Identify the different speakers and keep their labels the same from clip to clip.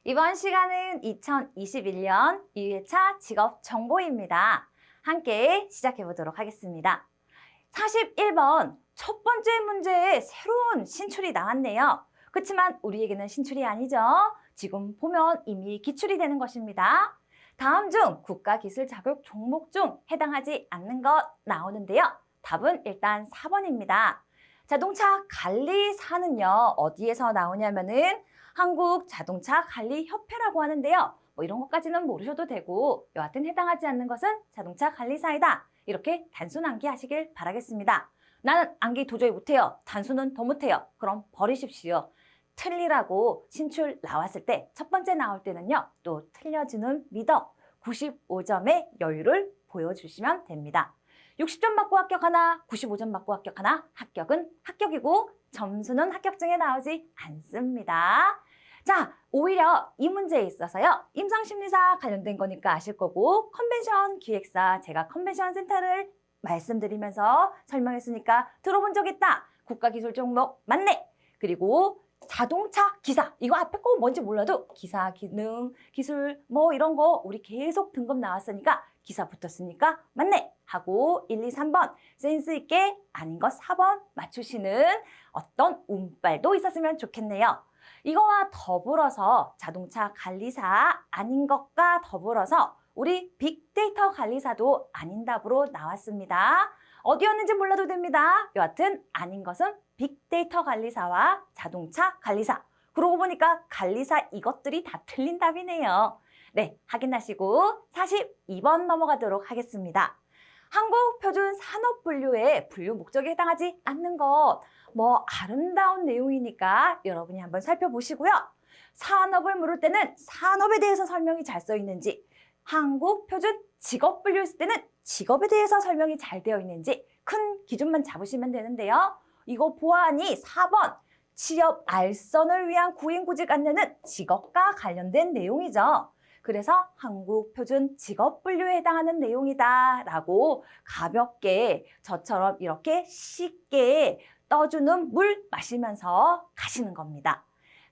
Speaker 1: 이번 시간은 2021년 2회차 직업 정보입니다. 함께 시작해 보도록 하겠습니다. 41번 첫 번째 문제에 새로운 신출이 나왔네요. 그렇지만 우리에게는 신출이 아니죠. 지금 보면 이미 기출이 되는 것입니다. 다음 중 국가기술 자격 종목 중 해당하지 않는 것 나오는데요. 답은 일단 4번입니다. 자동차 관리사는요, 어디에서 나오냐면은 한국자동차관리협회라고 하는데요. 이런 것까지는 모르셔도 되고 여하튼 해당하지 않는 것은 자동차 관리사이다. 이렇게 단순 암기하시길 바라겠습니다. 나는 암기 도저히 못해요. 단수는 더 못해요. 그럼 버리십시오. 틀리라고 신출 나왔을 때 첫 번째 나올 때는요. 또 틀려주는 미덕 95점의 여유를 보여주시면 됩니다. 60점 받고 합격하나 95점 받고 합격하나 합격은 합격이고 점수는 합격증에 나오지 않습니다. 자, 오히려 이 문제에 있어서요. 임상심리사 관련된 거니까 아실 거고 컨벤션 기획사 제가 컨벤션 센터를 말씀드리면서 설명했으니까 들어본 적 있다. 국가기술 종목 맞네. 그리고 자동차 기사 이거 앞에 거 뭔지 몰라도 기사 기능 기술 이런 거 우리 계속 등급 나왔으니까 기사 붙었으니까 맞네 하고 1, 2, 3번 센스 있게 아닌 것 4번 맞추시는 어떤 운빨도 있었으면 좋겠네요. 이거와 더불어서 자동차 관리사 아닌 것과 더불어서 우리 빅데이터 관리사도 아닌 답으로 나왔습니다. 어디였는지 몰라도 됩니다. 여하튼 아닌 것은 빅데이터 관리사와 자동차 관리사. 그러고 보니까 관리사 이것들이 다 틀린 답이네요. 네, 확인하시고 42번 넘어가도록 하겠습니다. 한국표준산업분류의 분류 목적에 해당하지 않는 것. 아름다운 내용이니까 여러분이 한번 살펴보시고요. 산업을 물을 때는 산업에 대해서 설명이 잘 써 있는지, 한국표준 직업분류 있을 때는 직업에 대해서 설명이 잘 되어 있는지 큰 기준만 잡으시면 되는데요. 이거 보아하니 4번 취업 알선을 위한 구인구직 안내는 직업과 관련된 내용이죠. 그래서 한국표준 직업분류에 해당하는 내용이다 라고 가볍게 저처럼 이렇게 쉽게 떠주는 물 마시면서 가시는 겁니다.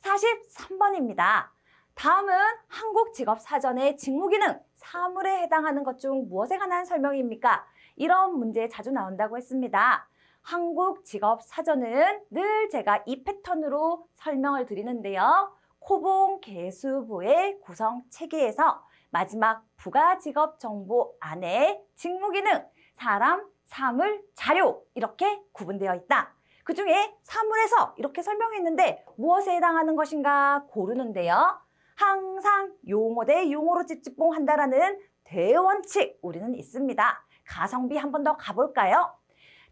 Speaker 1: 43번입니다. 다음은 한국직업사전의 직무기능, 사물에 해당하는 것 중 무엇에 관한 설명입니까? 이런 문제 자주 나온다고 했습니다. 한국직업사전은 늘 제가 이 패턴으로 설명을 드리는데요. 코봉 개수부의 구성 체계에서 마지막 부가직업정보 안에 직무기능, 사람, 사물, 자료 이렇게 구분되어 있다. 그 중에 사물에서 이렇게 설명했는데 무엇에 해당하는 것인가 고르는데요. 항상 용어 대 용어로 찌찌뽕 한다라는 대원칙 우리는 있습니다. 가성비 한 번 더 가볼까요?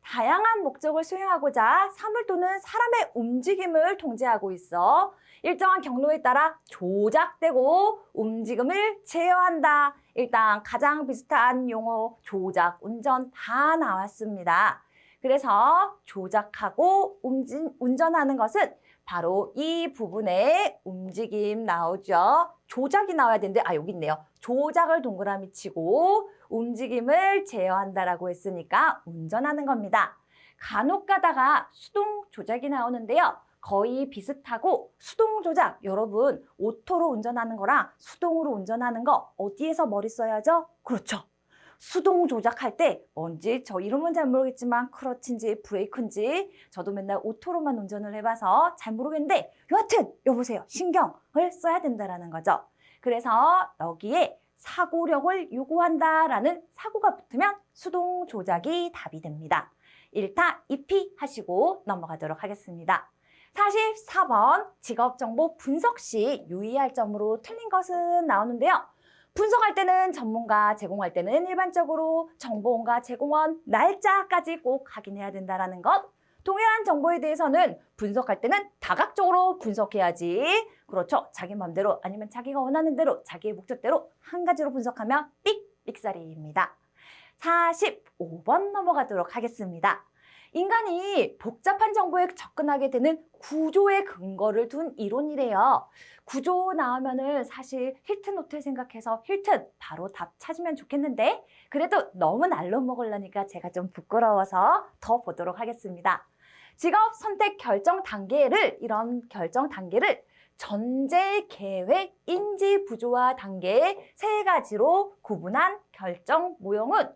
Speaker 1: 다양한 목적을 수행하고자 사물 또는 사람의 움직임을 통제하고 있어 일정한 경로에 따라 조작되고 움직임을 제어한다. 일단 가장 비슷한 용어 조작, 운전 다 나왔습니다. 그래서 조작하고 운전하는 것은 바로 이 부분에 움직임 나오죠. 조작이 나와야 되는데 여기 있네요. 조작을 동그라미 치고 움직임을 제어한다라고 했으니까 운전하는 겁니다. 간혹 가다가 수동 조작이 나오는데요. 거의 비슷하고 수동 조작 여러분 오토로 운전하는 거랑 수동으로 운전하는 거 어디에서 머리 써야죠? 그렇죠. 수동 조작할 때 뭔지 저 이름은 잘 모르겠지만 크러치인지 브레이크인지 저도 맨날 오토로만 운전을 해봐서 잘 모르겠는데 여하튼 여보세요 신경을 써야 된다는 거죠. 그래서 여기에 사고력을 요구한다라는 사고가 붙으면 수동 조작이 답이 됩니다. 1타 2피 하시고 넘어가도록 하겠습니다. 44번 직업정보 분석 시 유의할 점으로 틀린 것은 나오는데요. 분석할 때는 전문가, 제공할 때는 일반적으로 정보원과 제공원, 날짜까지 꼭 확인해야 된다는 것. 동일한 정보에 대해서는 분석할 때는 다각적으로 분석해야지. 그렇죠. 자기 마음대로 아니면 자기가 원하는 대로 자기의 목적대로 한 가지로 분석하면 삑삑사리입니다. 45번 넘어가도록 하겠습니다. 인간이 복잡한 정보에 접근하게 되는 구조의 근거를 둔 이론이래요. 구조 나오면은 사실 힐튼호텔 생각해서 힐튼 바로 답 찾으면 좋겠는데 그래도 너무 날로 먹으려니까 제가 좀 부끄러워서 더 보도록 하겠습니다. 직업 선택 결정 단계를 이런 결정 단계를 전제, 계획, 인지, 부조화 단계 세 가지로 구분한 결정 모형은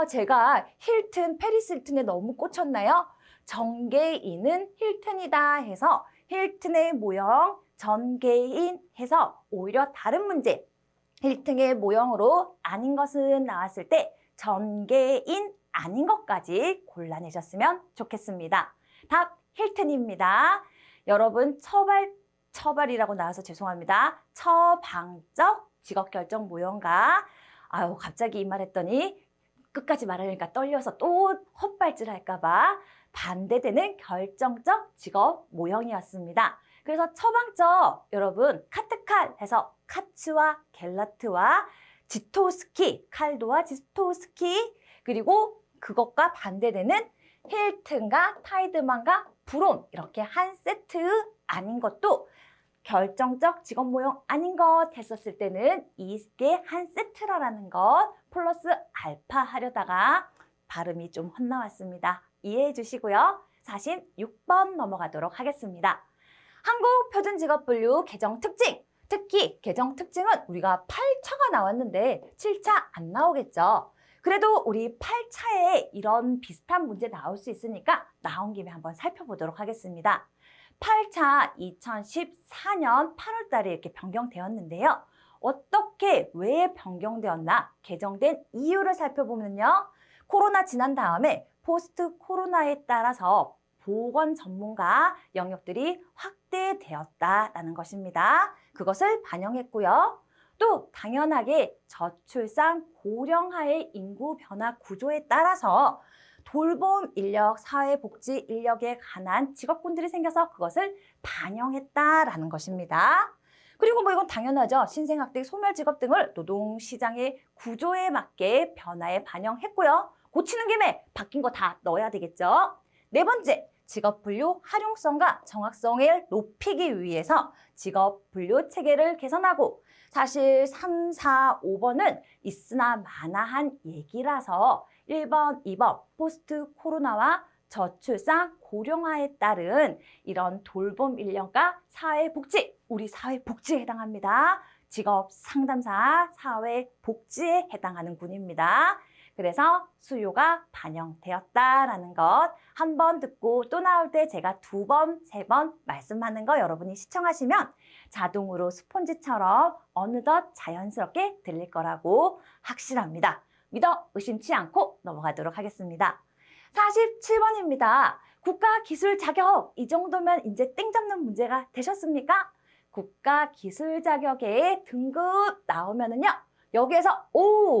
Speaker 1: 제가 힐튼, 페리스 힐튼에 너무 꽂혔나요? 전개인은 힐튼이다 해서 힐튼의 모형, 전개인 해서 오히려 다른 문제, 힐튼의 모형으로 아닌 것은 나왔을 때 전개인 아닌 것까지 골라내셨으면 좋겠습니다. 답 힐튼입니다. 여러분 처발이라고 나와서 죄송합니다. 처방적 직업결정 모형과 갑자기 이 말 했더니 끝까지 말하려니까 떨려서 또 헛발질 할까 봐 반대되는 결정적 직업 모형이었습니다. 그래서 처방적 여러분 카트칼 해서 카츠와 겔라트와 지토스키, 칼도와 지토스키 그리고 그것과 반대되는 힐튼과 타이드만과 브롬 이렇게 한 세트 아닌 것도 결정적 직업 모형 아닌 것 했었을 때는 이게 한 세트라는 것 플러스 알파 하려다가 발음이 좀 헛나왔습니다. 이해해 주시고요. 46번 넘어가도록 하겠습니다. 한국 표준직업분류 개정 특징. 특히 개정 특징은 우리가 8차가 나왔는데 7차 안 나오겠죠. 그래도 우리 8차에 이런 비슷한 문제 나올 수 있으니까 나온 김에 한번 살펴보도록 하겠습니다. 8차 2014년 8월 달에 이렇게 변경되었는데요. 어떻게, 왜 변경되었나? 개정된 이유를 살펴보면요. 코로나 지난 다음에 포스트 코로나에 따라서 보건 전문가 영역들이 확대되었다라는 것입니다. 그것을 반영했고요. 또 당연하게 저출산 고령화의 인구 변화 구조에 따라서 돌봄 인력, 사회복지 인력에 관한 직업군들이 생겨서 그것을 반영했다라는 것입니다. 그리고 뭐 이건 당연하죠. 신생학대, 소멸직업 등을 노동시장의 구조에 맞게 변화에 반영했고요. 고치는 김에 바뀐 거 다 넣어야 되겠죠. 네 번째, 직업분류 활용성과 정확성을 높이기 위해서 직업분류 체계를 개선하고 사실 3, 4, 5번은 있으나 마나한 얘기라서 1번, 2번 포스트 코로나와 저출산 고령화에 따른 이런 돌봄 인력과 사회복지, 우리 사회복지에 해당합니다. 직업 상담사, 사회복지에 해당하는 군입니다. 그래서 수요가 반영되었다라는 것 한 번 듣고 또 나올 때 제가 2번, 3번 말씀하는 거 여러분이 시청하시면 자동으로 스폰지처럼 어느덧 자연스럽게 들릴 거라고 확실합니다. 믿어 의심치 않고 넘어가도록 하겠습니다. 47번입니다. 국가기술 자격 이 정도면 이제 땡 잡는 문제가 되셨습니까? 국가기술 자격에 등급 나오면은요. 여기에서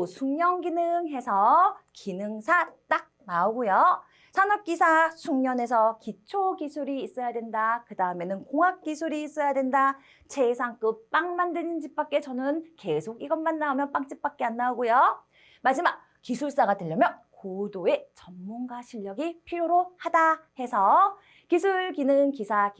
Speaker 1: 숙련기능 해서 기능사 딱 나오고요. 산업기사 숙련해서 기초기술이 있어야 된다. 그 다음에는 공학기술이 있어야 된다. 최상급 빵 만드는 집밖에 저는 계속 이것만 나오면 빵집밖에 안 나오고요. 마지막 기술사가 되려면 고도의 전문가 실력이 필요로 하다 해서 기술, 기능, 기사,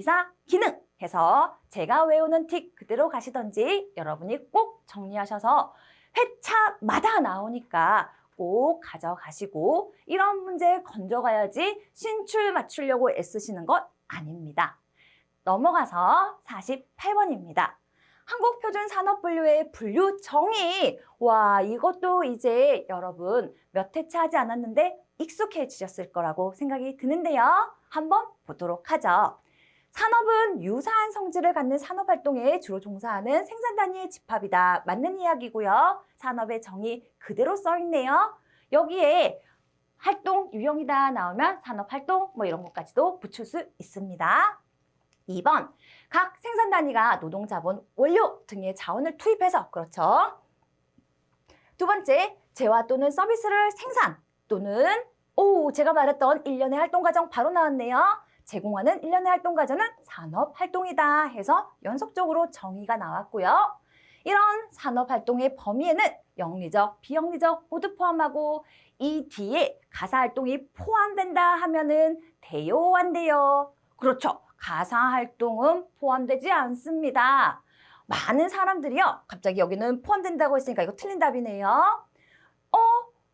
Speaker 1: 기능 해서 제가 외우는 틱 그대로 가시던지 여러분이 꼭 정리하셔서 회차마다 나오니까 꼭 가져가시고 이런 문제 건져가야지 신출 맞추려고 애쓰시는 것 아닙니다. 넘어가서 48번입니다. 한국표준산업분류의 분류 정의. 와, 이것도 이제 여러분 몇 회차 하지 않았는데 익숙해지셨을 거라고 생각이 드는데요. 한번 보도록 하죠. 산업은 유사한 성질을 갖는 산업활동에 주로 종사하는 생산단위의 집합이다. 맞는 이야기고요. 산업의 정의 그대로 써있네요. 여기에 활동 유형이다 나오면 산업활동 뭐 이런 것까지도 붙일 수 있습니다. 2번, 각 생산단위가 노동자본, 원료 등의 자원을 투입해서 그렇죠. 두 번째, 재화 또는 서비스를 생산 또는 제가 말했던 일련의 활동과정 바로 나왔네요. 제공하는 일련의 활동과정은 산업활동이다 해서 연속적으로 정의가 나왔고요. 이런 산업활동의 범위에는 영리적, 비영리적 모두 포함하고 이 뒤에 가사활동이 포함된다 하면은 돼요, 안 돼요? 그렇죠. 가사활동은 포함되지 않습니다. 많은 사람들이요. 갑자기 여기는 포함된다고 했으니까 이거 틀린 답이네요.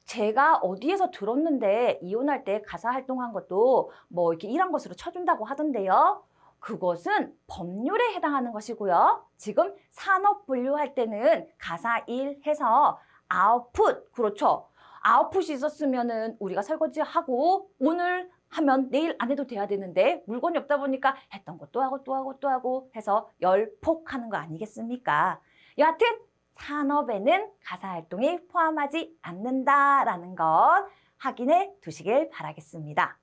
Speaker 1: 제가 어디에서 들었는데 이혼할 때 가사활동한 것도 뭐 이렇게 일한 것으로 쳐준다고 하던데요. 그것은 법률에 해당하는 것이고요. 지금 산업 분류할 때는 가사 일 해서 아웃풋, 그렇죠. 아웃풋이 있었으면은 우리가 설거지하고 오늘 하면 내일 안 해도 돼야 되는데 물건이 없다 보니까 했던 것도 하고 또 하고 또 하고 해서 열폭하는 거 아니겠습니까? 여하튼 산업에는 가사 활동이 포함하지 않는다라는 것 확인해 두시길 바라겠습니다.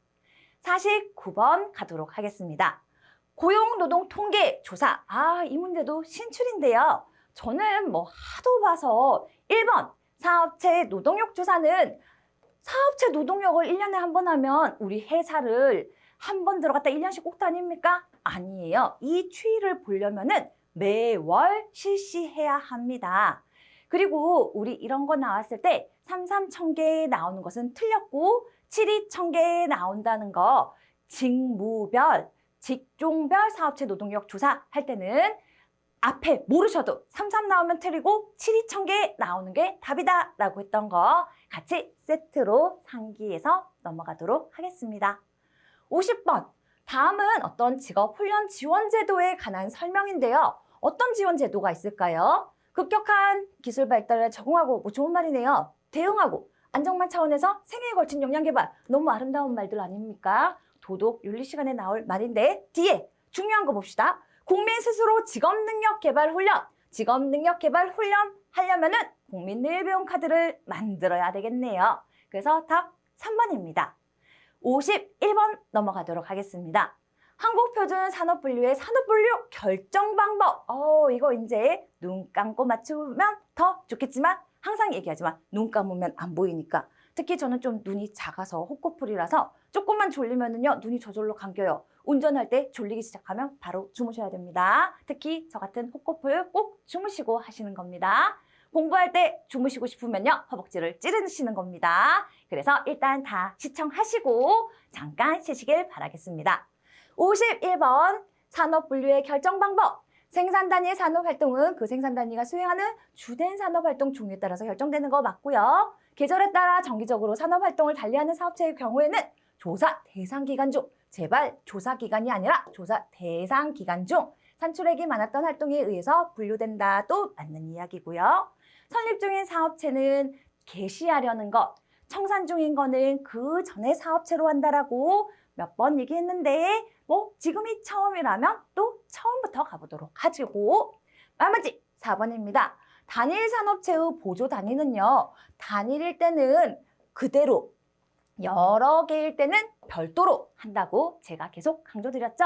Speaker 1: 49번 가도록 하겠습니다. 고용노동 통계 조사. 이 문제도 신출인데요. 저는 하도 봐서 1번 사업체 노동력 조사는 사업체 노동력을 1년에 한 번 하면 우리 회사를 한 번 들어갔다 1년씩 꼭 다닙니까? 아니에요. 이 추이를 보려면은 매월 실시해야 합니다. 그리고 우리 이런 거 나왔을 때 33,000개 나오는 것은 틀렸고 72,000개 나온다는 거 직무별, 직종별 사업체 노동력 조사 할 때는 앞에 모르셔도 33 나오면 틀리고 72,000개 나오는 게 답이다 라고 했던 거 같이 세트로 상기해서 넘어가도록 하겠습니다. 50번, 다음은 어떤 직업훈련 지원제도에 관한 설명인데요. 어떤 지원제도가 있을까요? 급격한 기술 발달에 적응하고 좋은 말이네요. 대응하고 안정만 차원에서 생애에 걸친 역량 개발. 너무 아름다운 말들 아닙니까? 도덕, 윤리 시간에 나올 말인데 뒤에 중요한 거 봅시다. 국민 스스로 직업능력 개발 훈련. 직업능력 개발 훈련 하려면은 국민 내일 배움 카드를 만들어야 되겠네요. 그래서 답 3번입니다. 51번 넘어가도록 하겠습니다. 한국표준 산업분류의 산업분류 결정 방법. 이거 이제 눈 감고 맞추면 더 좋겠지만 항상 얘기하지만 눈 감으면 안 보이니까. 특히 저는 좀 눈이 작아서 호꺼풀이라서 조금만 졸리면은요 눈이 저절로 감겨요. 운전할 때 졸리기 시작하면 바로 주무셔야 됩니다. 특히 저 같은 호꺼풀 꼭 주무시고 하시는 겁니다. 공부할 때 주무시고 싶으면요 허벅지를 찌르시는 겁니다. 그래서 일단 다 시청하시고 잠깐 쉬시길 바라겠습니다. 51번 산업분류의 결정 방법. 생산 단위의 산업 활동은 그 생산 단위가 수행하는 주된 산업 활동 종류에 따라서 결정되는 거 맞고요. 계절에 따라 정기적으로 산업 활동을 달리하는 사업체의 경우에는 조사 대상 기간 중, 제발 조사 기간이 아니라 조사 대상 기간 중 산출액이 많았던 활동에 의해서 분류된다도 맞는 이야기고요. 설립 중인 사업체는 개시하려는 것, 청산 중인 거는 그 전에 사업체로 한다라고 몇 번 얘기했는데 지금이 처음이라면 또 처음부터 가보도록 하시고 나머지 4번입니다. 단일 산업체의 보조 단위는요. 단일일 때는 그대로 여러 개일 때는 별도로 한다고 제가 계속 강조드렸죠.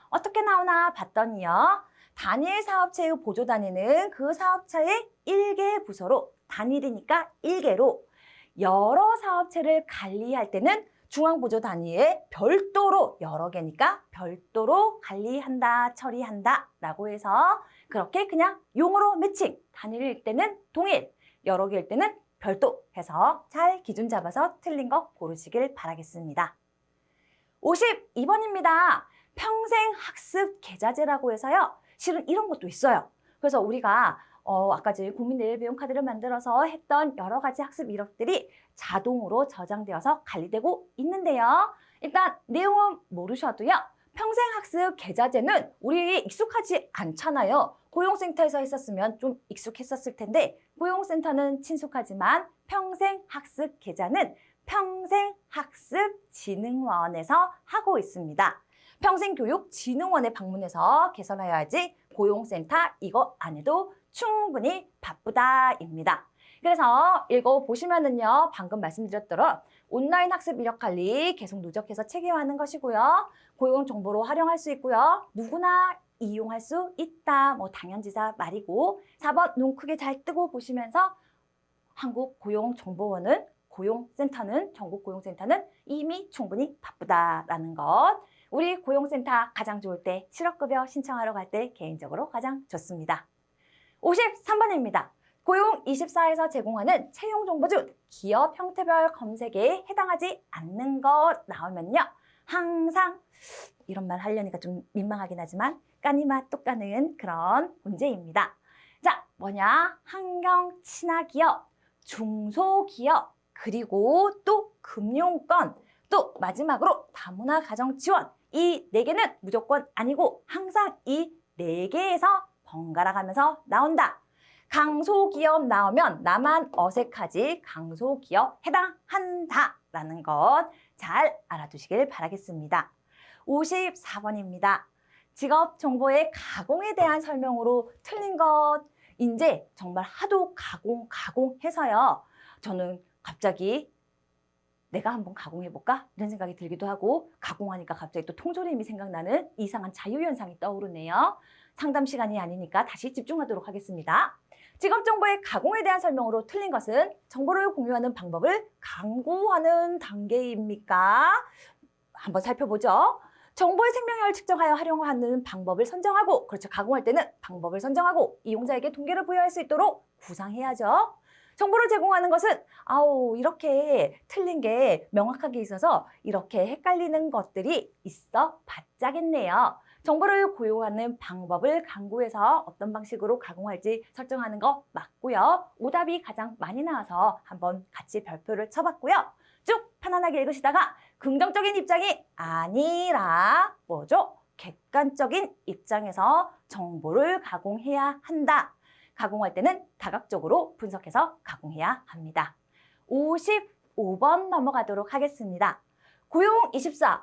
Speaker 1: 어떻게 나오나 봤더니요. 단일 사업체의 보조 단위는 그 사업체의 1개 부서로 단일이니까 1개로 여러 사업체를 관리할 때는 중앙보조 단위에 별도로 여러 개니까 별도로 관리한다, 처리한다 라고 해서 그렇게 그냥 용어로 매칭, 단일일 때는 동일, 여러 개일 때는 별도 해서 잘 기준 잡아서 틀린 거 고르시길 바라겠습니다. 52번입니다. 평생학습 계좌제라고 해서요. 실은 이런 것도 있어요. 그래서 우리가 아까 저희 국민 내일 배움 카드를 만들어서 했던 여러 가지 학습 이력들이 자동으로 저장되어서 관리되고 있는데요. 일단 내용은 모르셔도요. 평생학습 계좌제는 우리 익숙하지 않잖아요. 고용센터에서 했었으면 좀 익숙했었을 텐데 고용센터는 친숙하지만 평생학습 계좌는 평생학습진흥원에서 하고 있습니다. 평생교육진흥원에 방문해서 개설해야지 고용센터 이거 안 해도 충분히 바쁘다입니다. 그래서 읽어보시면은요, 방금 말씀드렸더러 온라인 학습 이력 관리 계속 누적해서 체계화하는 것이고요. 고용 정보로 활용할 수 있고요. 누구나 이용할 수 있다. 당연지사 말이고 4번 눈 크게 잘 뜨고 보시면서 한국고용정보원은 고용센터는 전국고용센터는 이미 충분히 바쁘다라는 것. 우리 고용센터 가장 좋을 때 실업급여 신청하러 갈 때 개인적으로 가장 좋습니다. 53번입니다. 고용24에서 제공하는 채용정보 중 기업 형태별 검색에 해당하지 않는 것 나오면요. 항상 이런 말 하려니까 좀 민망하긴 하지만 까니맛 또 까는 그런 문제입니다. 자, 뭐냐? 환경 친화기업, 중소기업, 그리고 또 금융권, 또 마지막으로 다문화 가정 지원. 이 4개는 무조건 아니고 항상 이 4개에서 번갈아 가면서 나온다. 강소기업 나오면 나만 어색하지 강소기업 해당한다라는 것 잘 알아두시길 바라겠습니다. 54번입니다. 직업 정보의 가공에 대한 설명으로 틀린 것. 이제 정말 하도 가공해서요. 저는 갑자기 내가 한번 가공해볼까? 이런 생각이 들기도 하고 가공하니까 갑자기 또 통조림이 생각나는 이상한 자유현상이 떠오르네요. 상담 시간이 아니니까 다시 집중하도록 하겠습니다. 직업정보의 가공에 대한 설명으로 틀린 것은 정보를 공유하는 방법을 강구하는 단계입니까? 한번 살펴보죠. 정보의 생명력을 측정하여 활용하는 방법을 선정하고, 그렇죠. 가공할 때는 방법을 선정하고 이용자에게 동기를 부여할 수 있도록 구상해야죠. 정보를 제공하는 것은 이렇게 틀린 게 명확하게 있어서 이렇게 헷갈리는 것들이 있어 봤자겠네요. 정보를 고유하는 방법을 강구해서 어떤 방식으로 가공할지 설정하는 거 맞고요. 오답이 가장 많이 나와서 한번 같이 별표를 쳐봤고요. 쭉 편안하게 읽으시다가 긍정적인 입장이 아니라 뭐죠? 객관적인 입장에서 정보를 가공해야 한다. 가공할 때는 다각적으로 분석해서 가공해야 합니다. 55번 넘어가도록 하겠습니다. 고용24.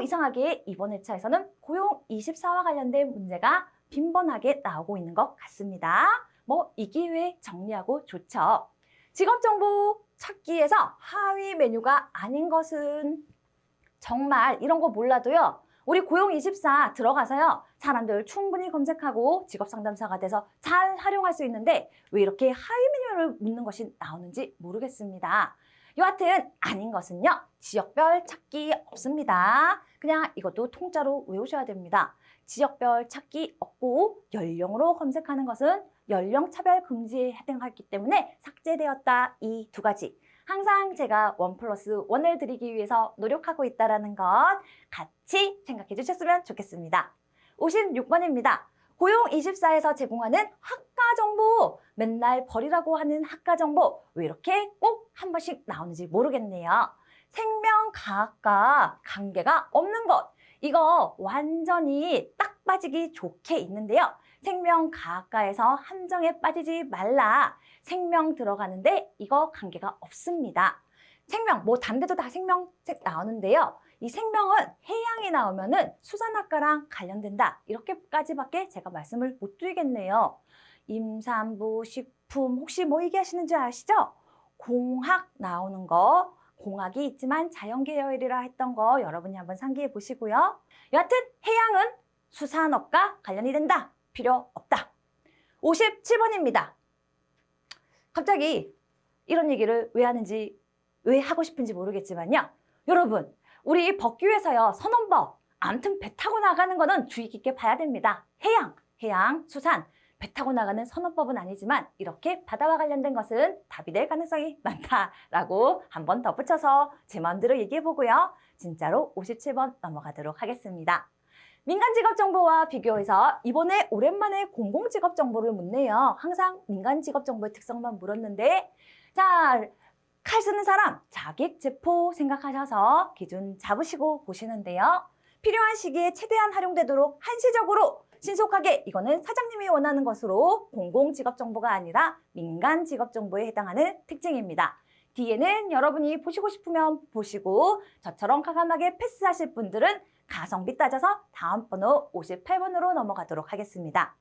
Speaker 1: 이상하게 이번 회차에서는 고용24와 관련된 문제가 빈번하게 나오고 있는 것 같습니다. 이 기회에 정리하고 좋죠. 직업정보 찾기에서 하위 메뉴가 아닌 것은 정말 이런 거 몰라도요. 우리 고용24 들어가서요. 사람들 충분히 검색하고 직업상담사가 돼서 잘 활용할 수 있는데 왜 이렇게 하위 메뉴를 묻는 것이 나오는지 모르겠습니다. 여하튼 아닌 것은요. 지역별 찾기 없습니다. 그냥 이것도 통짜로 외우셔야 됩니다. 지역별 찾기 없고 연령으로 검색하는 것은 연령 차별 금지에 해당하기 때문에 삭제되었다. 이 2가지. 항상 제가 1+1을 드리기 위해서 노력하고 있다는 것 같이 생각해 주셨으면 좋겠습니다. 56번입니다. 고용24에서 제공하는 학과정보, 맨날 버리라고 하는 학과정보 왜 이렇게 꼭 한 번씩 나오는지 모르겠네요. 생명과학과 관계가 없는 것, 이거 완전히 딱 빠지기 좋게 있는데요. 생명과학과에서 함정에 빠지지 말라. 생명 들어가는데 이거 관계가 없습니다. 생명, 다른 데도 다 생명책 나오는데요. 이 생명은 해양이 나오면은 수산학과랑 관련된다. 이렇게까지밖에 제가 말씀을 못 드리겠네요. 임산부, 식품, 혹시 얘기하시는 줄 아시죠? 공학 나오는 거, 공학이 있지만 자연계열이라 했던 거 여러분이 한번 상기해 보시고요. 여하튼 해양은 수산업과 관련이 된다. 필요 없다. 57번입니다. 갑자기 이런 얘기를 왜 하는지, 왜 하고 싶은지 모르겠지만요. 여러분, 우리 법규에서요. 선언법, 아무튼 배 타고 나가는 거는 주의 깊게 봐야 됩니다. 해양, 수산, 배 타고 나가는 선언법은 아니지만 이렇게 바다와 관련된 것은 답이 될 가능성이 많다라고 한 번 덧붙여서 제 마음대로 얘기해보고요. 진짜로 57번 넘어가도록 하겠습니다. 민간직업정보와 비교해서 이번에 오랜만에 공공직업정보를 묻네요. 항상 민간직업정보의 특성만 물었는데 자, 칼 쓰는 사람, 자객제포 생각하셔서 기준 잡으시고 보시는데요. 필요한 시기에 최대한 활용되도록 한시적으로 신속하게, 이거는 사장님이 원하는 것으로 공공직업정보가 아니라 민간직업정보에 해당하는 특징입니다. 뒤에는 여러분이 보시고 싶으면 보시고 저처럼 과감하게 패스하실 분들은 가성비 따져서 다음 번호 58번으로 넘어가도록 하겠습니다.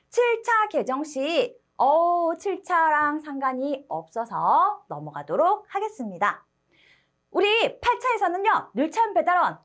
Speaker 1: 7차 개정 시 7차랑 상관이 없어서 넘어가도록 하겠습니다. 우리 8차에서는요. 늘참 배달원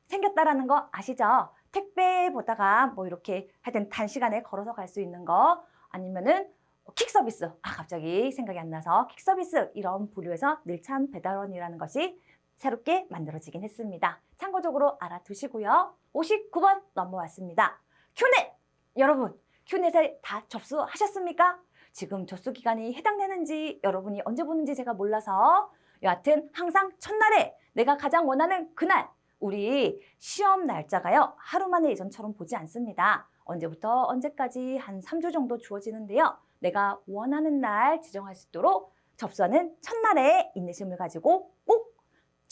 Speaker 1: 생겼다라는 거 아시죠? 택배 보다가 이렇게 하여튼 단시간에 걸어서 갈 수 있는 거, 아니면은 킥서비스, 갑자기 생각이 안 나서 킥서비스, 이런 부류에서 늘참 배달원이라는 것이 새롭게 만들어지긴 했습니다. 참고적으로 알아두시고요. 59번 넘어왔습니다. 큐넷! 여러분, 큐넷에 다 접수하셨습니까? 지금 접수 기간이 해당되는지 여러분이 언제 보는지 제가 몰라서 여하튼 항상 첫날에 내가 가장 원하는 그날, 우리 시험 날짜가요. 하루 만에 예전처럼 보지 않습니다. 언제부터 언제까지 한 3주 정도 주어지는데요. 내가 원하는 날 지정할 수 있도록 접수하는 첫날에 인내심을 가지고 꼭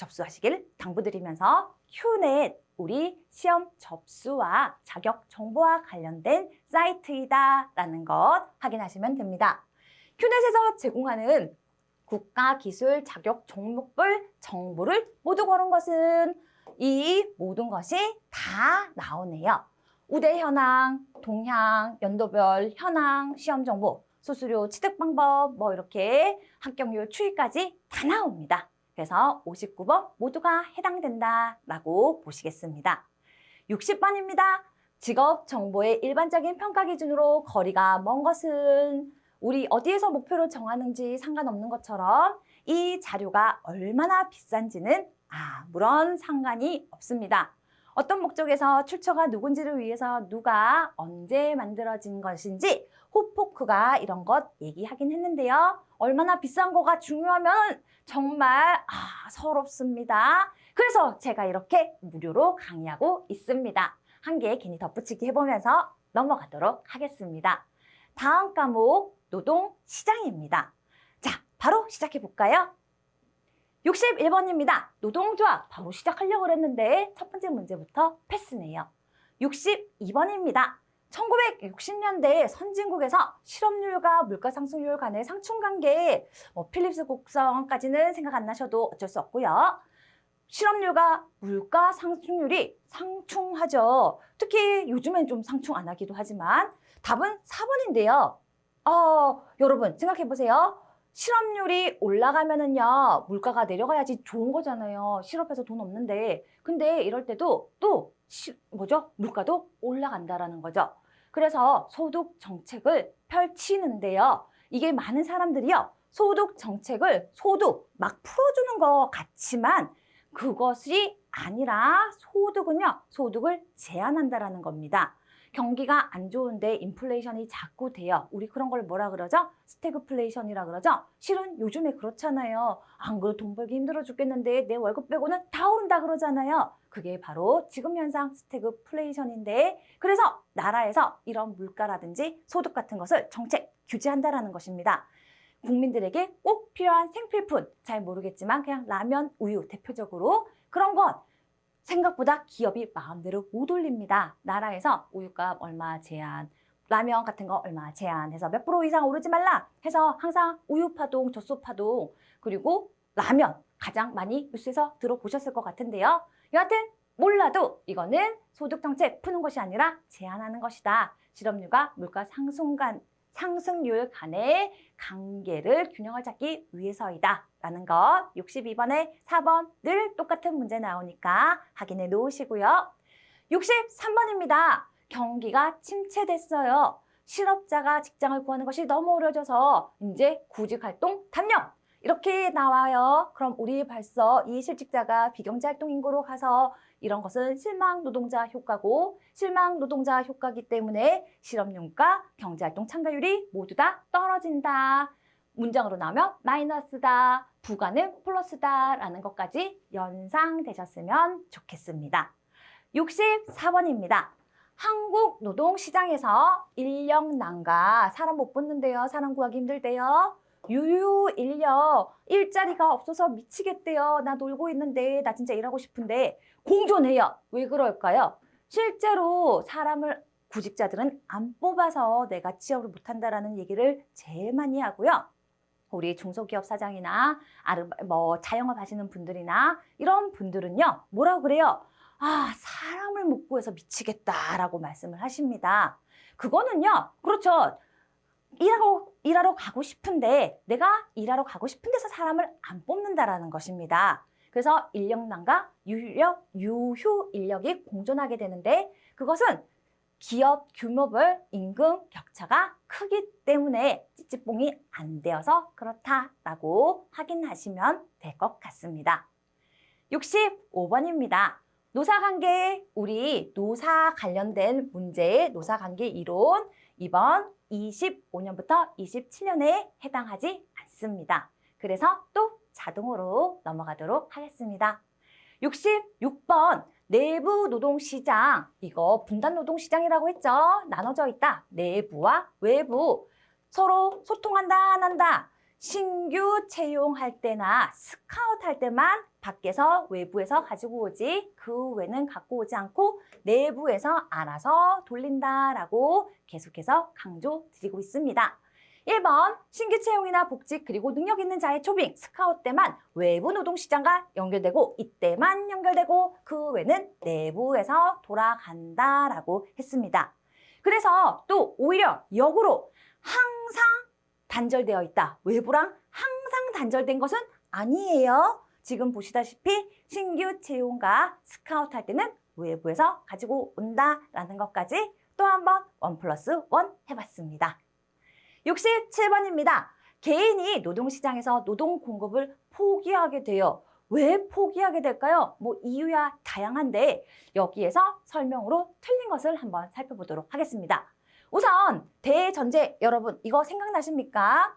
Speaker 1: 접수하시길 당부드리면서 큐넷 우리 시험 접수와 자격 정보와 관련된 사이트이다라는 것 확인하시면 됩니다. 큐넷에서 제공하는 국가기술 자격 종목별 정보를 모두 걸은 것은 이 모든 것이 다 나오네요. 우대 현황, 동향, 연도별 현황, 시험 정보, 수수료 취득 방법, 뭐 이렇게 합격률 추이까지 다 나옵니다. 그래서 59번 모두가 해당된다라고 보시겠습니다. 60번입니다. 직업 정보의 일반적인 평가 기준으로 거리가 먼 것은 우리 어디에서 목표를 정하는지 상관없는 것처럼 이 자료가 얼마나 비싼지는 아무런 상관이 없습니다. 어떤 목적에서 출처가 누군지를 위해서 누가 언제 만들어진 것인지 호포크가 이런 것 얘기하긴 했는데요. 얼마나 비싼 거가 중요하면 정말 서럽습니다. 그래서 제가 이렇게 무료로 강의하고 있습니다. 한 개 괜히 덧붙이기 해보면서 넘어가도록 하겠습니다. 다음 과목 노동시장입니다. 자, 바로 시작해 볼까요? 61번입니다. 노동조합 바로 시작하려고 했는데 첫 번째 문제부터 패스네요. 62번입니다. 1960년대 선진국에서 실업률과 물가상승률 간의 상충관계, 필립스 곡선까지는 생각 안 나셔도 어쩔 수 없고요. 실업률과 물가 상승률이 상충하죠. 특히 요즘엔 좀 상충 안 하기도 하지만 답은 4번인데요. 여러분 생각해 보세요. 실업률이 올라가면은요, 물가가 내려가야지 좋은 거잖아요. 실업해서 돈 없는데. 근데 이럴 때도 또 물가도 올라간다라는 거죠. 그래서 소득 정책을 펼치는데요. 이게 많은 사람들이요, 소득 정책을 막 풀어주는 것 같지만 그것이 아니라 소득을 제한한다라는 겁니다. 경기가 안 좋은데 인플레이션이 자꾸 돼요. 우리 그런 걸 뭐라 그러죠? 스태그플레이션이라 그러죠? 실은 요즘에 그렇잖아요. 안 그래도 돈 벌기 힘들어 죽겠는데 내 월급 빼고는 다 오른다 그러잖아요. 그게 바로 지금 현상 스태그플레이션인데, 그래서 나라에서 이런 물가라든지 소득 같은 것을 정책 규제한다라는 것입니다. 국민들에게 꼭 필요한 생필품, 잘 모르겠지만 그냥 라면, 우유 대표적으로 그런 것 생각보다 기업이 마음대로 못 올립니다. 나라에서 우유값 얼마 제한, 라면 같은 거 얼마 제한해서 몇 프로 이상 오르지 말라 해서 항상 우유 파동, 젖소 파동, 그리고 라면 가장 많이 뉴스에서 들어보셨을 것 같은데요. 여하튼 몰라도 이거는 소득 정책 푸는 것이 아니라 제한하는 것이다. 실업률과 물가 상승률 간의 관계를 균형을 잡기 위해서이다 라는 것. 62번에 4번 늘 똑같은 문제 나오니까 확인해 놓으시고요. 63번입니다. 경기가 침체됐어요. 실업자가 직장을 구하는 것이 너무 어려워져서 이제 구직활동 단명 이렇게 나와요. 그럼 우리 벌써 이 실직자가 비경제활동 인구로 가서 이런 것은 실망 노동자 효과고, 실망 노동자 효과이기 때문에 실업률과 경제활동 참가율이 모두 다 떨어진다. 문장으로 나오면 마이너스다, 부가는 플러스다 라는 것까지 연상되셨으면 좋겠습니다. 64번입니다. 한국 노동시장에서 인력난과 사람 못 붙는데요. 사람 구하기 힘들대요. 유유인력, 일자리가 없어서 미치겠대요. 나 놀고 있는데 나 진짜 일하고 싶은데 공존해요. 왜 그럴까요? 실제로 구직자들은 안 뽑아서 내가 취업을 못한다라는 얘기를 제일 많이 하고요. 우리 중소기업 사장이나 자영업 하시는 분들이나 이런 분들은요, 뭐라고 그래요? 사람을 못 구해서 미치겠다라고 말씀을 하십니다. 그거는요, 그렇죠. 일하러 가고 싶은데 내가 일하러 가고 싶은 데서 사람을 안 뽑는다라는 것입니다. 그래서 인력난과 유효 인력이 공존하게 되는데, 그것은 기업 규모별 임금 격차가 크기 때문에 찌찌뽕이 안 되어서 그렇다라고 확인하시면 될 것 같습니다. 65번입니다. 노사관계, 우리 노사 관련된 문제의 노사관계 이론, 이번 25년부터 27년에 해당하지 않습니다. 그래서 또 자동으로 넘어가도록 하겠습니다. 66번 내부 노동시장, 이거 분단 노동시장이라고 했죠. 나눠져 있다. 내부와 외부 서로 소통한다 안 한다. 신규 채용할 때나 스카웃 할 때만 밖에서 외부에서 가지고 오지 그 외는 갖고 오지 않고 내부에서 알아서 돌린다라고 계속해서 강조드리고 있습니다. 1번 신규 채용이나 복직 그리고 능력 있는 자의 초빙, 스카웃 때만 외부 노동시장과 연결되고 이때만 연결되고 그 외는 내부에서 돌아간다라고 했습니다. 그래서 또 오히려 역으로 항상 단절되어 있다. 외부랑 항상 단절된 것은 아니에요. 지금 보시다시피 신규 채용과 스카웃 할 때는 외부에서 가지고 온다라는 것까지 또 한번 1+1 해봤습니다. 67번입니다. 개인이 노동시장에서 노동 공급을 포기하게 돼요. 왜 포기하게 될까요? 뭐 이유야 다양한데 여기에서 설명으로 틀린 것을 한번 살펴보도록 하겠습니다. 우선 대전제 여러분 이거 생각나십니까?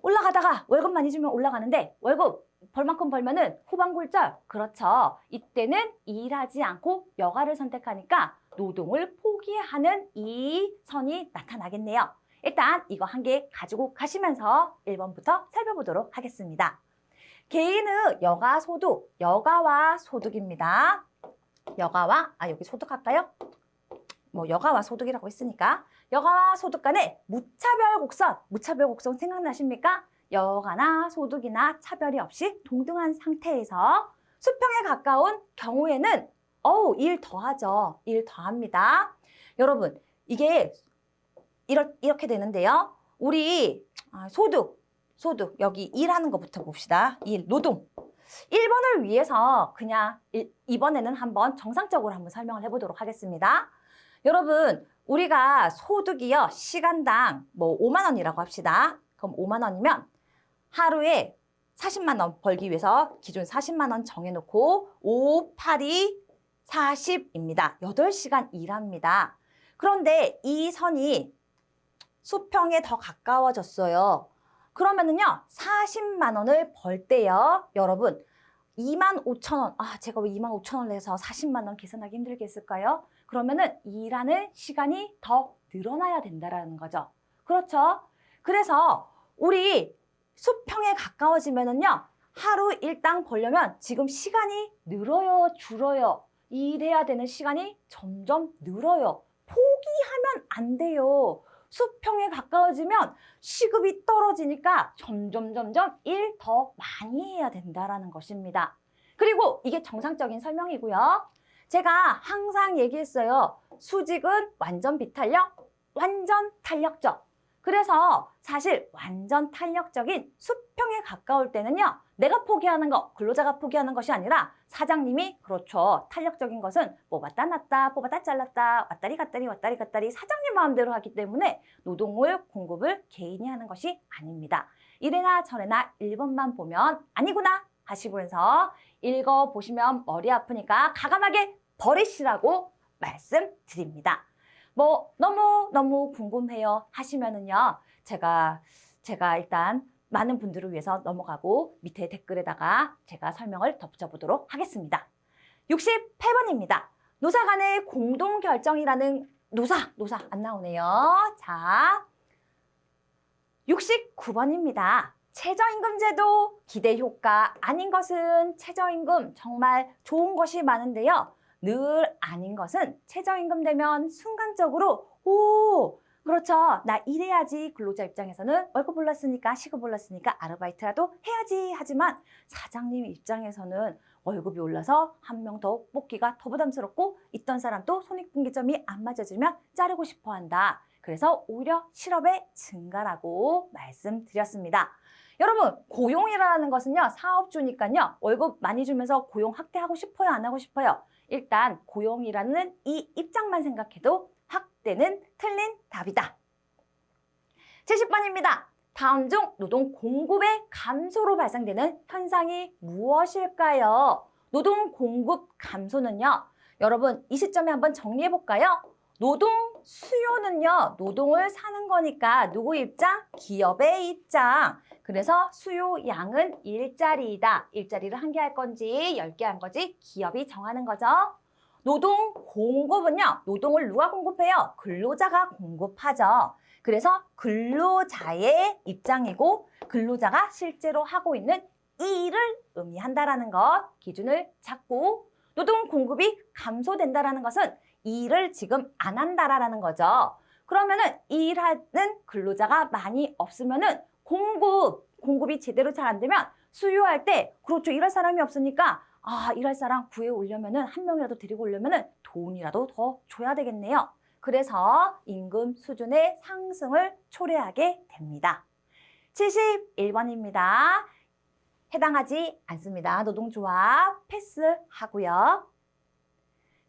Speaker 1: 올라가다가 월급 많이 주면 올라가는데 월급 벌만큼 벌면은 후반골절 그렇죠. 이때는 일하지 않고 여가를 선택하니까 노동을 포기하는 이 선이 나타나겠네요. 일단 이거 한 개 가지고 가시면서 1번부터 살펴보도록 하겠습니다. 개인의 여가 소득, 여가와 소득입니다. 여가와, 여기 소득 할까요? 뭐 여가와 소득이라고 했으니까 여가와 소득 간의 무차별 곡선, 무차별 곡선 생각나십니까? 여가나 소득이나 차별이 없이 동등한 상태에서 수평에 가까운 경우에는 일 더하죠. 일 더합니다. 여러분 이게 이렇게 되는데요. 우리 소득 여기 일하는 것부터 봅시다. 일, 노동. 1번을 위해서 그냥 이번에는 한번 정상적으로 한번 설명을 해보도록 하겠습니다. 여러분 우리가 소득이요. 시간당 뭐 5만 원이라고 합시다. 그럼 5만 원이면 하루에 40만 원 벌기 위해서 기준 40만 원 정해놓고 5, 8이 40입니다. 8시간 일합니다. 그런데 이 선이 수평에 더 가까워졌어요. 그러면은요, 40만 원을 벌 때요, 여러분, 2만 5천 원. 제가 왜 2만 5천 원을 해서 40만 원 계산하기 힘들겠을까요? 그러면은 일하는 시간이 더 늘어나야 된다라는 거죠. 그렇죠? 그래서 우리 수평에 가까워지면은요, 하루 일당 벌려면 지금 시간이 늘어요, 줄어요? 일해야 되는 시간이 점점 늘어요. 포기하면 안 돼요. 수평에 가까워지면 시급이 떨어지니까 점점 일 더 많이 해야 된다라는 것입니다. 그리고 이게 정상적인 설명이고요. 제가 항상 얘기했어요. 수직은 완전 비탄력, 완전 탄력적. 그래서 사실 완전 탄력적인 수평에 가까울 때는요. 내가 포기하는 거, 근로자가 포기하는 것이 아니라 사장님이 그렇죠. 탄력적인 것은 뽑았다 놨다, 뽑았다 잘랐다, 왔다리 갔다리 왔다리 갔다리 사장님 마음대로 하기 때문에 노동을 공급을 개인이 하는 것이 아닙니다. 이래나 저래나 1번만 보면 아니구나 하시면서 읽어보시면 머리 아프니까 과감하게 버리시라고 말씀드립니다. 뭐 너무 궁금해요 하시면은요. 제가 일단 많은 분들을 위해서 넘어가고 밑에 댓글에다가 제가 설명을 덧붙여보도록 하겠습니다. 68번입니다. 노사 간의 공동결정이라는 노사 안 나오네요. 자, 69번입니다. 최저임금제도 기대 효과 아닌 것은 최저임금 정말 좋은 것이 많은데요. 늘 아닌 것은 최저임금 되면 순간적으로 그렇죠. 나 일해야지. 근로자 입장에서는 월급 올랐으니까 시급 올랐으니까 아르바이트라도 해야지 하지만 사장님 입장에서는 월급이 올라서 한 명 더 뽑기가 더 부담스럽고 있던 사람도 손익분기점이 안 맞아주면 자르고 싶어 한다. 그래서 오히려 실업의 증가라고 말씀드렸습니다. 여러분 고용이라는 것은요. 사업주니까요. 월급 많이 주면서 고용 확대하고 싶어요? 안 하고 싶어요? 일단 고용이라는 이 입장만 생각해도 확대는 틀린 답이다. 70번입니다. 다음 중 노동 공급의 감소로 발생되는 현상이 무엇일까요? 노동 공급 감소는요. 여러분 이 시점에 한번 정리해 볼까요? 노동 수요는요. 노동을 사는 거니까 누구 입장? 기업의 입장. 그래서 수요 양은 일자리이다. 일자리를 1개 할 건지 10개 할 건지 기업이 정하는 거죠. 노동 공급은요. 노동을 누가 공급해요? 근로자가 공급하죠. 그래서 근로자의 입장이고 근로자가 실제로 하고 있는 이 일을 의미한다라는 것 기준을 잡고 노동 공급이 감소된다라는 것은 이 일을 지금 안 한다라는 거죠. 그러면은 이 일하는 근로자가 많이 없으면은 공급이 제대로 잘 안 되면 수요할 때 그렇죠. 일할 사람이 없으니까 일할 사람 구해 오려면은 한 명이라도 데리고 오려면은 돈이라도 더 줘야 되겠네요. 그래서 임금 수준의 상승을 초래하게 됩니다. 71번입니다. 해당하지 않습니다. 노동조합 패스하고요.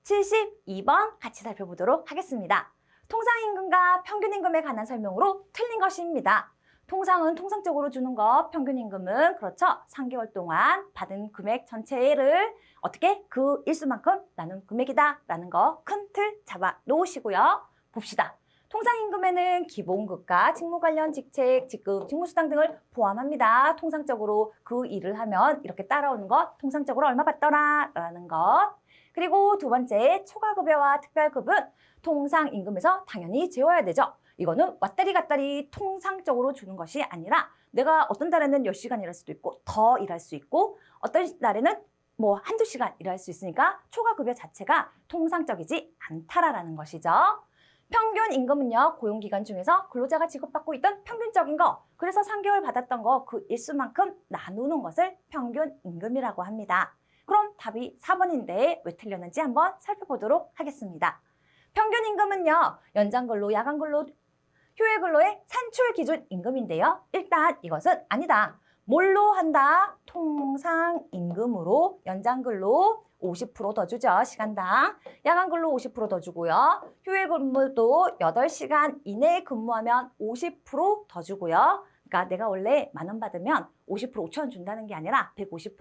Speaker 1: 72번 같이 살펴보도록 하겠습니다. 통상임금과 평균임금에 관한 설명으로 틀린 것입니다. 통상은 통상적으로 주는 것, 평균임금은 그렇죠. 3개월 동안 받은 금액 전체를 어떻게 그 일수만큼 나눈 금액이다라는 거 큰 틀 잡아 놓으시고요. 봅시다. 통상임금에는 기본급과 직무 관련 직책, 직급, 직무수당 등을 포함합니다. 통상적으로 그 일을 하면 이렇게 따라오는 것, 통상적으로 얼마 받더라 라는 것. 그리고 두 번째, 초과급여와 특별급은 통상임금에서 당연히 재워야 되죠. 이거는 왔다리 갔다리 통상적으로 주는 것이 아니라 내가 어떤 달에는 10시간 일할 수도 있고 더 일할 수 있고 어떤 날에는 뭐 한두 시간 일할 수 있으니까 초과급여 자체가 통상적이지 않다라는 것이죠. 평균 임금은요, 고용기간 중에서 근로자가 지급받고 있던 평균적인 거, 그래서 3개월 받았던 거 그 일수만큼 나누는 것을 평균 임금이라고 합니다. 그럼 답이 4번인데 왜 틀렸는지 한번 살펴보도록 하겠습니다. 평균 임금은요, 연장근로, 야간근로, 휴일근로의 산출 기준 임금인데요. 일단 이것은 아니다. 뭘로 한다? 통상임금으로 연장근로 50% 더 주죠. 시간당. 야간근로 50% 더 주고요. 휴일 근무도 8시간 이내에 근무하면 50% 더 주고요. 그러니까 내가 원래 10,000원 받으면 50% 5,000원 준다는 게 아니라 150%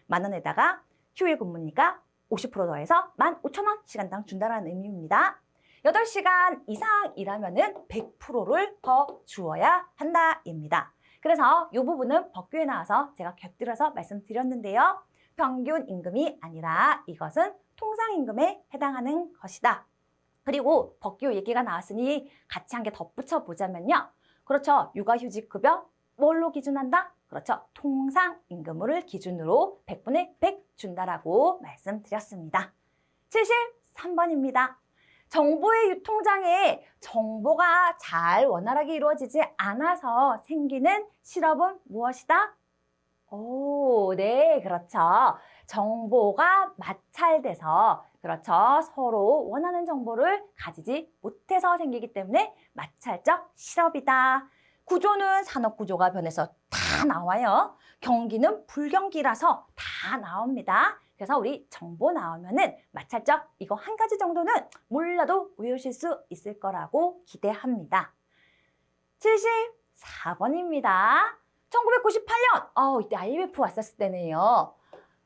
Speaker 1: 10,000원에다가 휴일 근무니까 50% 더해서 15,000원 시간당 준다는 의미입니다. 8시간 이상 일하면은 100%를 더 주어야 한다입니다. 그래서 이 부분은 법규에 나와서 제가 곁들여서 말씀드렸는데요. 평균 임금이 아니라 이것은 통상임금에 해당하는 것이다. 그리고 법규 얘기가 나왔으니 같이 한 개 덧붙여 보자면요. 그렇죠. 육아휴직급여 뭘로 기준한다? 그렇죠. 통상임금을 기준으로 100분의 100 준다라고 말씀드렸습니다. 73번입니다. 정보의 유통장에 정보가 잘 원활하게 이루어지지 않아서 생기는 실업은 무엇이다? 네, 그렇죠. 정보가 마찰돼서, 그렇죠. 서로 원하는 정보를 가지지 못해서 생기기 때문에 마찰적 실업이다. 구조는 산업구조가 변해서 다 나와요. 경기는 불경기라서 다 나옵니다. 그래서 우리 정보 나오면은 마찰적 이거 한 가지 정도는 몰라도 외우실 수 있을 거라고 기대합니다. 74번입니다. 1998년, 이때 IMF 왔었을 때네요.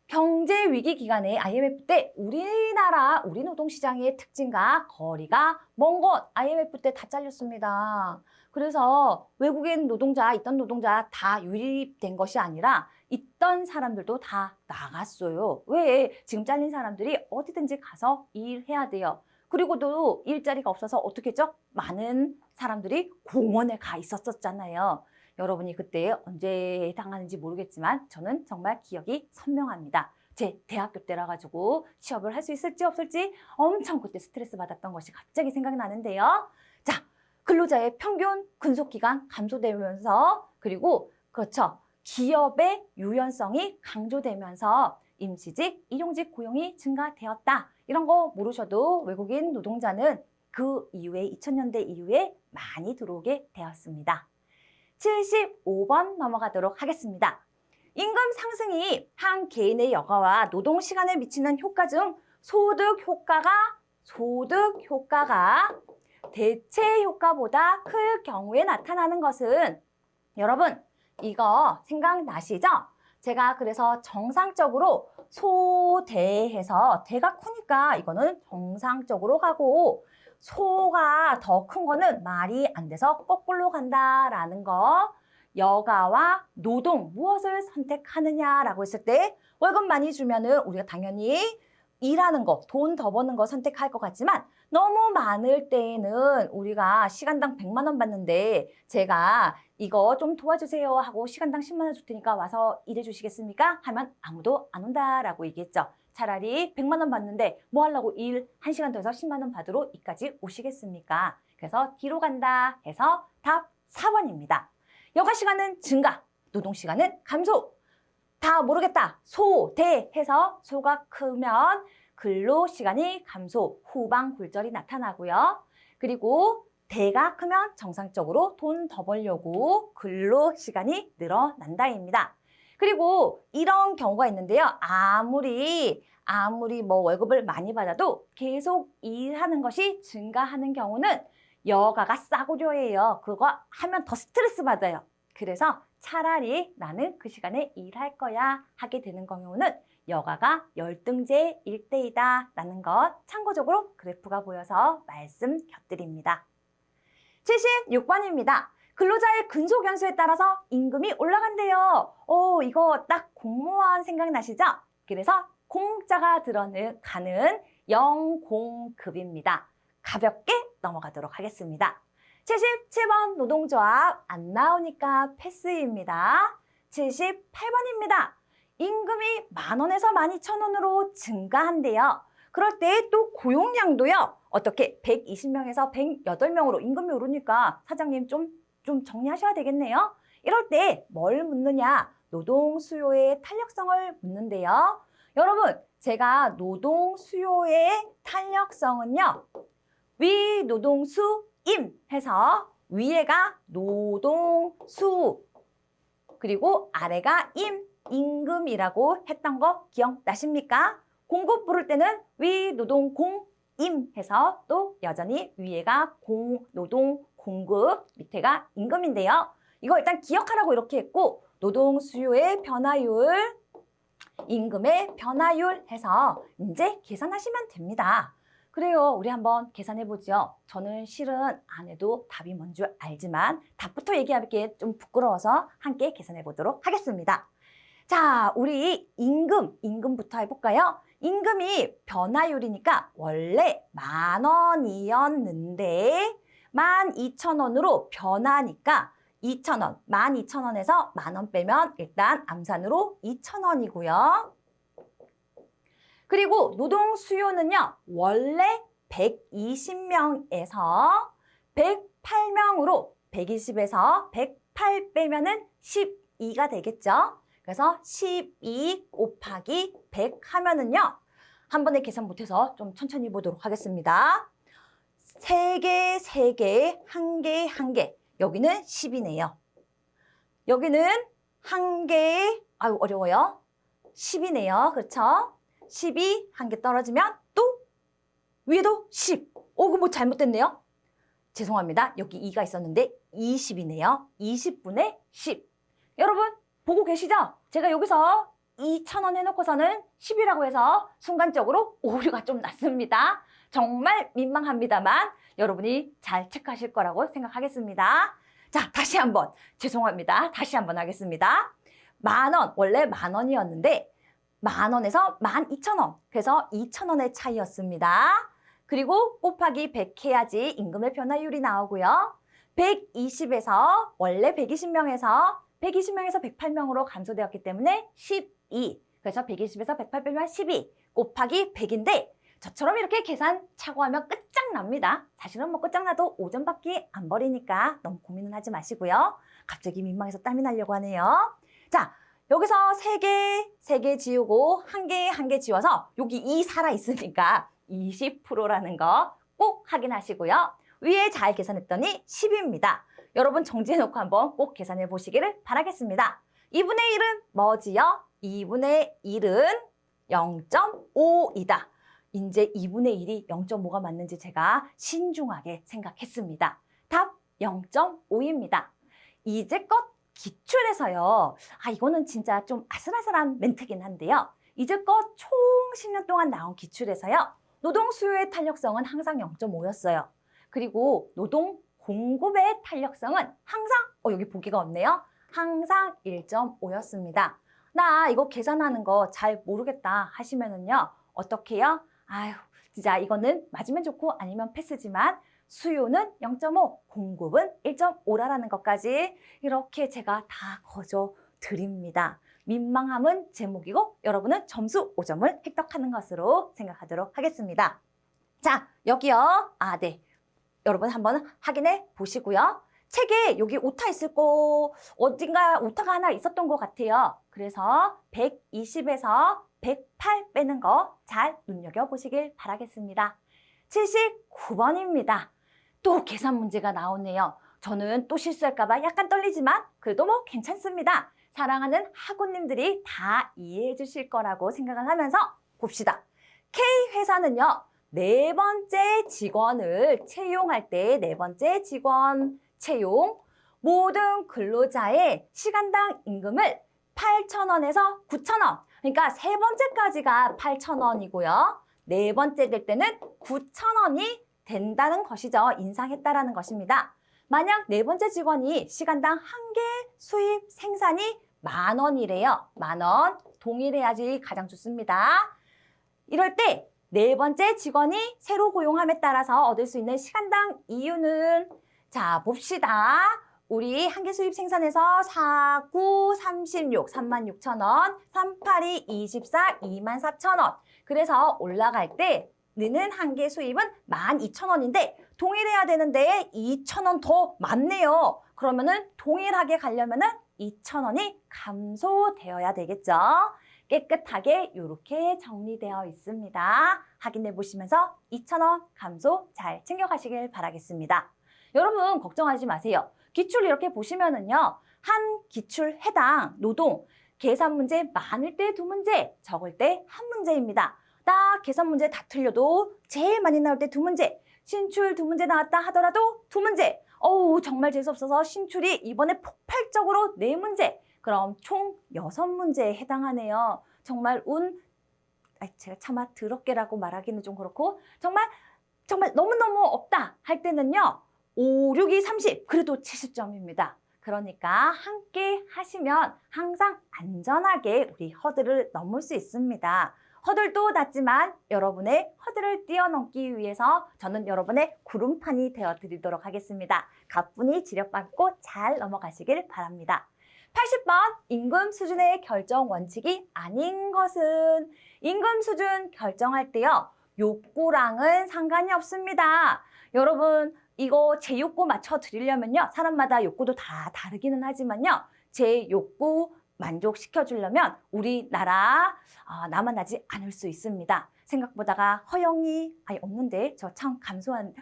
Speaker 1: 경제 위기 기간에 IMF 때 우리 노동시장의 특징과 거리가 먼 곳 IMF 때 다 잘렸습니다. 그래서 외국인 노동자, 있던 노동자 다 유입된 것이 아니라 있던 사람들도 다 나갔어요. 왜? 지금 잘린 사람들이 어디든지 가서 일해야 돼요. 그리고 또 일자리가 없어서 어떻게 했죠? 많은 사람들이 공원에 가 있었잖아요. 여러분이 그때 언제 해당하는지 모르겠지만 저는 정말 기억이 선명합니다. 제 대학교 때라 가지고 취업을 할 수 있을지 없을지 엄청 그때 스트레스 받았던 것이 갑자기 생각이 나는데요. 자, 근로자의 평균 근속기간 감소되면서 그리고 그렇죠. 기업의 유연성이 강조되면서 임시직, 일용직 고용이 증가되었다. 이런 거 모르셔도 외국인 노동자는 그 이후에 2000년대 이후에 많이 들어오게 되었습니다. 75번 넘어가도록 하겠습니다. 임금 상승이 한 개인의 여가와 노동 시간에 미치는 효과 중 소득 효과가 대체 효과보다 클 경우에 나타나는 것은 여러분 이거 생각나시죠? 제가 그래서 정상적으로 소대해서 대가 크니까 이거는 정상적으로 가고 소가 더 큰 거는 말이 안 돼서 거꾸로 간다라는 거. 여가와 노동 무엇을 선택하느냐라고 했을 때 월급 많이 주면은 우리가 당연히 일하는 거, 돈 더 버는 거 선택할 것 같지만 너무 많을 때에는 우리가 시간당 100만 원 받는데 제가 이거 좀 도와주세요 하고 시간당 10만 원 줄 테니까 와서 일해 주시겠습니까? 하면 아무도 안 온다라고 얘기했죠. 차라리 100만 원 받는데 뭐 하려고 일 1시간 더 해서 10만 원 받으러 이까지 오시겠습니까? 그래서 뒤로 간다 해서 답 4번입니다. 여가 시간은 증가, 노동 시간은 감소. 다 모르겠다. 소, 대 해서 소가 크면 근로 시간이 감소, 후방 굴절이 나타나고요. 그리고 대가 크면 정상적으로 돈 더 벌려고 근로 시간이 늘어난다입니다. 그리고 이런 경우가 있는데요. 아무리 뭐 월급을 많이 받아도 계속 일하는 것이 증가하는 경우는 여가가 싸구려예요. 그거 하면 더 스트레스 받아요. 그래서 차라리 나는 그 시간에 일할 거야 하게 되는 경우는 여가가 열등제일 때이다 라는 것 참고적으로 그래프가 보여서 말씀 곁드립니다. 76번입니다. 근로자의 근속 연수에 따라서 임금이 올라간대요. 이거 딱 공무원 생각나시죠? 그래서 공자가 들어가는 영공급입니다. 가볍게 넘어가도록 하겠습니다. 77번 노동조합 안 나오니까 패스입니다. 78번입니다. 임금이 10,000원에서 12,000원으로 증가한대요. 그럴 때 또 고용량도요. 어떻게 120명에서 108명으로 임금이 오르니까 사장님 좀 정리하셔야 되겠네요. 이럴 때 뭘 묻느냐? 노동 수요의 탄력성을 묻는데요. 여러분, 제가 노동 수요의 탄력성은요. 위 노동수 임 해서 위에가 노동수 그리고 아래가 임금이라고 했던 거 기억나십니까? 공급 부를 때는 위 노동 공임 해서 또 여전히 위에가 노동 공급 밑에가 임금인데요. 이거 일단 기억하라고 이렇게 했고 노동 수요의 변화율 임금의 변화율 해서 이제 계산하시면 됩니다. 그래요. 우리 한번 계산해보죠. 저는 실은 안 해도 답이 뭔 줄 알지만 답부터 얘기하기 좀 부끄러워서 함께 계산해보도록 하겠습니다. 자, 우리 임금부터 해볼까요? 임금이 변화율이니까 원래 10,000원이었는데 12,000원으로 변하니까 2,000원, 12,000원에서 10,000원 빼면 일단 암산으로 2,000원이고요. 그리고 노동 수요는요. 원래 120명에서 108명으로 120에서 108 빼면은 12가 되겠죠. 그래서 12 곱하기 100 하면은요. 한 번에 계산 못해서 좀 천천히 보도록 하겠습니다. 3개, 3개, 1개, 1개. 여기는 10이네요. 여기는 1개, 아유 어려워요. 10이네요. 그렇죠? 10이 1개 떨어지면 또 위에도 10. 그거 뭐 잘못됐네요. 죄송합니다. 여기 2가 있었는데 20이네요. 20분의 10. 여러분 보고 계시죠? 제가 여기서 2,000원 해놓고서는 10이라고 해서 순간적으로 오류가 좀 났습니다. 정말 민망합니다만 여러분이 잘 체크하실 거라고 생각하겠습니다. 자, 다시 한번 죄송합니다. 다시 한번 하겠습니다. 10,000원, 원래 10,000원이었는데 10,000원에서 12,000원, 그래서 2,000원의 차이였습니다. 그리고 곱하기 100 해야지 임금의 변화율이 나오고요. 120에서 원래 120명에서 108명으로 감소되었기 때문에 12. 그래서 120에서 108 빼면 12 곱하기 100인데 저처럼 이렇게 계산 차고하면 끝장납니다. 사실은 뭐 끝장나도 5점밖에 안 버리니까 너무 고민은 하지 마시고요. 갑자기 민망해서 땀이 나려고 하네요. 자, 여기서 3개 지우고 1개 지워서 여기 2 살아있으니까 20%라는 거 꼭 확인하시고요. 위에 잘 계산했더니 10입니다. 여러분 정지해놓고 한번 꼭 계산해 보시기를 바라겠습니다. 2분의 1은 뭐지요? 2분의 1은 0.5이다. 이제 2분의 1이 0.5가 맞는지 제가 신중하게 생각했습니다. 답 0.5입니다. 이제껏 기출에서요. 이거는 진짜 좀 아슬아슬한 멘트긴 한데요. 이제껏 총 10년 동안 나온 기출에서요. 노동 수요의 탄력성은 항상 0.5였어요. 그리고 노동 공급의 탄력성은 항상, 여기 보기가 없네요. 항상 1.5였습니다. 나 이거 계산하는 거 잘 모르겠다 하시면은요. 어떻게 해요? 아유, 진짜 이거는 맞으면 좋고 아니면 패스지만 수요는 0.5, 공급은 1.5라는 것까지 이렇게 제가 다 거저 드립니다. 민망함은 제목이고 여러분은 점수 5점을 획득하는 것으로 생각하도록 하겠습니다. 자, 여기요. 네. 여러분 한번 확인해 보시고요. 책에 여기 오타 있을 거 어딘가 오타가 하나 있었던 것 같아요. 그래서 120에서 108 빼는 거 잘 눈여겨보시길 바라겠습니다. 79번입니다. 또 계산 문제가 나오네요. 저는 또 실수할까 봐 약간 떨리지만 그래도 뭐 괜찮습니다. 사랑하는 학우님들이 다 이해해 주실 거라고 생각을 하면서 봅시다. K회사는요. 네 번째 직원을 채용할 때 네 번째 직원 채용, 모든 근로자의 시간당 임금을 8,000원에서 9,000원. 그러니까 세 번째까지가 8,000원이고요. 네 번째 될 때는 9,000원이 된다는 것이죠. 인상했다라는 것입니다. 만약 네 번째 직원이 시간당 한 개 수입 생산이 10,000원이래요. 10,000원. 동일해야지 가장 좋습니다. 이럴 때 네 번째 직원이 새로 고용함에 따라서 얻을 수 있는 시간당 이유는 자, 봅시다. 우리 한 개 수입 생산에서 4, 9, 36, 36,000원, 3, 8, 2, 24, 24,000원. 그래서 올라갈 때 느는 한 개 수입은 12,000원인데 동일해야 되는데 2,000원 더 많네요. 그러면은 동일하게 가려면은 2,000원이 감소되어야 되겠죠. 깨끗하게 이렇게 정리되어 있습니다. 확인해 보시면서 2,000원 감소 잘 챙겨가시길 바라겠습니다. 여러분 걱정하지 마세요. 기출 이렇게 보시면은요. 한 기출 해당 노동 계산 문제 많을 때 두 문제, 적을 때 한 문제입니다. 딱 계산 문제 다 틀려도 제일 많이 나올 때 두 문제, 신출 두 문제 나왔다 하더라도 두 문제. 어우 정말 재수없어서 신출이 이번에 폭발적으로 네 문제. 그럼 총 6문제에 해당하네요. 정말 제가 차마 더럽게라고 말하기는 좀 그렇고 정말 너무너무 없다 할 때는요. 5, 6, 2, 30 그래도 70점입니다. 그러니까 함께 하시면 항상 안전하게 우리 허들을 넘을 수 있습니다. 허들도 낮지만 여러분의 허들을 뛰어넘기 위해서 저는 여러분의 구름판이 되어드리도록 하겠습니다. 가뿐히 지력받고 잘 넘어가시길 바랍니다. 80번 임금 수준의 결정 원칙이 아닌 것은 임금 수준 결정할 때요. 욕구랑은 상관이 없습니다. 여러분 이거 제 욕구 맞춰 드리려면요. 사람마다 욕구도 다 다르기는 하지만요. 제 욕구 만족시켜 주려면 우리나라 나만 나지 않을 수 있습니다. 생각보다가 허영이 없는데 저 참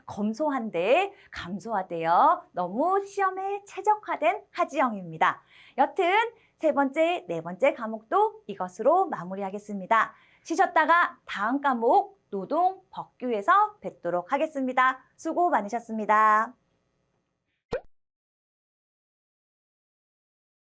Speaker 1: 검소한데 감소하대요. 너무 시험에 최적화된 하지영입니다. 여튼 세 번째, 네 번째 과목도 이것으로 마무리하겠습니다. 쉬셨다가 다음 과목 노동 법규에서 뵙도록 하겠습니다. 수고 많으셨습니다.